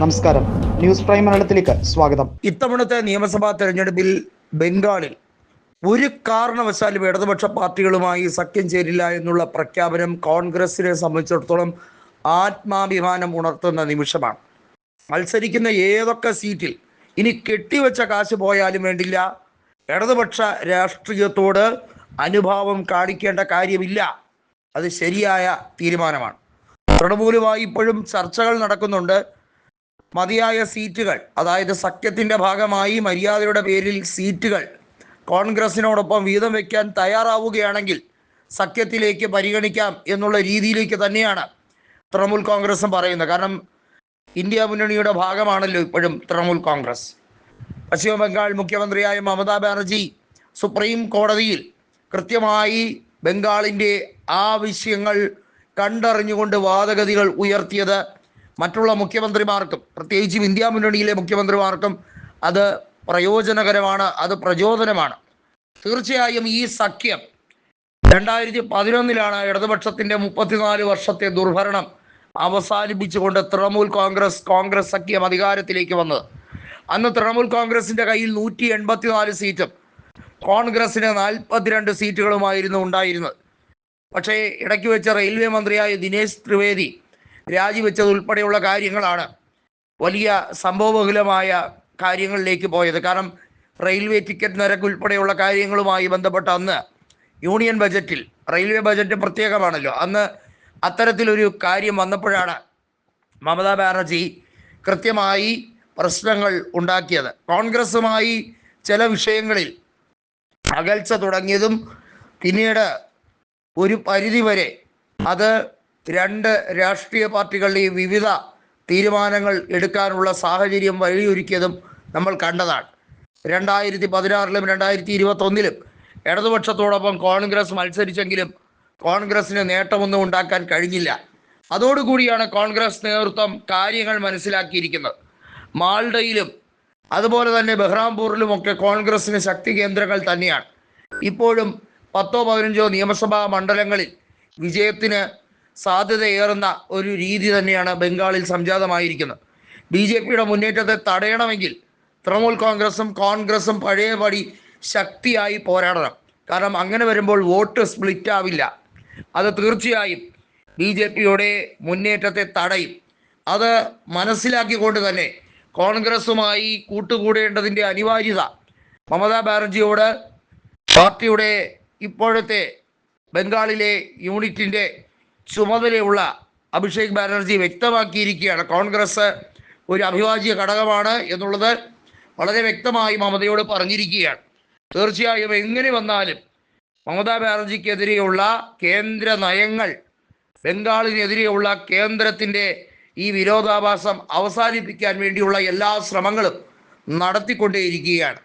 നമസ്കാരം, news prime മലയാളത്തിലേക്ക് സ്വാഗതം. ഇത്തവണത്തെ നിയമസഭാ തെരഞ്ഞെടുപ്പിൽ ബംഗാളിൽ ഒരു കാരണവശാലും ഇടതുപക്ഷ പാർട്ടികളുമായി സഖ്യം ചേരില്ല എന്നുള്ള പ്രഖ്യാപനം കോൺഗ്രസിനെ സംബന്ധിച്ചിടത്തോളം ആത്മാഭിമാനം ഉണർത്തുന്ന നിമിഷമാണ്. മത്സരിക്കുന്ന ഏതൊക്കെ സീറ്റിൽ ഇനി കെട്ടിവെച്ച കാശ് പോയാലും വേണ്ടില്ല, ഇടതുപക്ഷ രാഷ്ട്രീയത്തോട് അനുഭാവം കാണിക്കേണ്ട കാര്യമില്ല. അത് ശരിയായ തീരുമാനമാണ്. തൃണമൂലുമായി ഇപ്പോഴും ചർച്ചകൾ നടക്കുന്നുണ്ട്. മതിയായ സീറ്റുകൾ, അതായത് സഖ്യത്തിൻ്റെ ഭാഗമായി മര്യാദയുടെ പേരിൽ സീറ്റുകൾ കോൺഗ്രസിനോടൊപ്പം വീതം വയ്ക്കാൻ തയ്യാറാവുകയാണെങ്കിൽ സഖ്യത്തിലേക്ക് പരിഗണിക്കാം എന്നുള്ള രീതിയിലേക്ക് തന്നെയാണ് തൃണമൂൽ കോൺഗ്രസും പറയുന്നത്. കാരണം ഇന്ത്യ മുന്നണിയുടെ ഭാഗമാണല്ലോ ഇപ്പോഴും തൃണമൂൽ കോൺഗ്രസ്. പശ്ചിമ ബംഗാൾ മുഖ്യമന്ത്രിയായ മമതാ ബാനർജി സുപ്രീം കോടതിയിൽ കൃത്യമായി ബംഗാളിൻ്റെ ആവശ്യങ്ങൾ കണ്ടറിഞ്ഞുകൊണ്ട് വാദഗതികൾ ഉയർത്തിയത് മറ്റുള്ള മുഖ്യമന്ത്രിമാർക്കും, പ്രത്യേകിച്ചും ഇന്ത്യ മുന്നണിയിലെ മുഖ്യമന്ത്രിമാർക്കും അത് പ്രയോജനകരമാണ്, അത് പ്രചോദനമാണ്. തീർച്ചയായും ഈ സഖ്യം 2011 ഇടതുപക്ഷത്തിൻ്റെ 34 വർഷത്തെ ദുർഭരണം അവസാനിപ്പിച്ചുകൊണ്ട് തൃണമൂൽ കോൺഗ്രസ് സഖ്യം അധികാരത്തിലേക്ക് വന്നത്. അന്ന് തൃണമൂൽ കോൺഗ്രസിൻ്റെ കയ്യിൽ 184 സീറ്റും കോൺഗ്രസിന് 42 സീറ്റുകളുമായിരുന്നു ഉണ്ടായിരുന്നത്. പക്ഷേ ഇടയ്ക്ക് വെച്ച റെയിൽവേ മന്ത്രിയായ ദിനേശ് ത്രിവേദി രാജിവെച്ചതുൾപ്പെടെയുള്ള കാര്യങ്ങളാണ് വലിയ സംഭവബഹുലമായ കാര്യങ്ങളിലേക്ക് പോയത്. കാരണം റെയിൽവേ ടിക്കറ്റ് നിരക്ക് ഉൾപ്പെടെയുള്ള കാര്യങ്ങളുമായി ബന്ധപ്പെട്ട അന്ന് യൂണിയൻ ബജറ്റിൽ, റെയിൽവേ ബജറ്റ് പ്രത്യേകമാണല്ലോ, അന്ന് അത്തരത്തിലൊരു കാര്യം വന്നപ്പോഴാണ് മമതാ ബാനർജി കൃത്യമായി പ്രശ്നങ്ങൾ ഉണ്ടാക്കിയത്. കോൺഗ്രസുമായി ചില വിഷയങ്ങളിൽ അകൽച്ച തുടങ്ങിയതും പിന്നീട് ഒരു പരിധിവരെ അത് രണ്ട് രാഷ്ട്രീയ പാർട്ടികളുടെയും വിവിധ തീരുമാനങ്ങൾ എടുക്കാനുള്ള സാഹചര്യം വഴിയൊരുക്കിയതും നമ്മൾ കണ്ടതാണ്. 2016-ലും 2021-ലും ഇടതുപക്ഷത്തോടൊപ്പം കോൺഗ്രസ് മത്സരിച്ചെങ്കിലും കോൺഗ്രസിന് നേട്ടമൊന്നും ഉണ്ടാക്കാൻ കഴിഞ്ഞില്ല. അതോടുകൂടിയാണ് കോൺഗ്രസ് നേതൃത്വം കാര്യങ്ങൾ മനസ്സിലാക്കിയിരിക്കുന്നത്. മാൾഡയിലും അതുപോലെ തന്നെ ബഹ്റാംപൂരിലുമൊക്കെ കോൺഗ്രസിന് ശക്തി കേന്ദ്രങ്ങൾ തന്നെയാണ്. ഇപ്പോഴും 10-15 നിയമസഭാ മണ്ഡലങ്ങളിൽ വിജയത്തിന് സാധ്യതയേറുന്ന ഒരു രീതി തന്നെയാണ് ബംഗാളിൽ സംജാതമായിരിക്കുന്നത്. BJPയുടെ മുന്നേറ്റത്തെ തടയണമെങ്കിൽ തൃണമൂൽ കോൺഗ്രസും പഴയപടി ശക്തിയായി പോരാടണം. കാരണം അങ്ങനെ വരുമ്പോൾ വോട്ട് സ്പ്ലിറ്റ് ആവില്ല. അത് തീർച്ചയായും BJPയുടെ മുന്നേറ്റത്തെ തടയും. അത് മനസ്സിലാക്കിക്കൊണ്ട് തന്നെ കോൺഗ്രസുമായി കൂട്ടുകൂടേണ്ടതിൻ്റെ അനിവാര്യത മമതാ ബാനർജിയോട് പാർട്ടിയുടെ ഇപ്പോഴത്തെ ബംഗാളിലെ യൂണിറ്റിൻ്റെ ചുമതലയുള്ള അഭിഷേക് ബാനർജി വ്യക്തമാക്കിയിരിക്കുകയാണ്. കോൺഗ്രസ് ഒരു അവിഭാജ്യ ഘടകമാണ് എന്നുള്ളത് വളരെ വ്യക്തമായി മമതയോട് പറഞ്ഞിരിക്കുകയാണ്. തീർച്ചയായും എങ്ങനെ വന്നാലും മമതാ ബാനർജിക്കെതിരെയുള്ള കേന്ദ്ര നയങ്ങൾ, ബംഗാളിനെതിരെയുള്ള കേന്ദ്രത്തിൻ്റെ ഈ വിരോധാഭാസം അവസാനിപ്പിക്കാൻ വേണ്ടിയുള്ള എല്ലാ ശ്രമങ്ങളും നടത്തിക്കൊണ്ടേയിരിക്കുകയാണ്.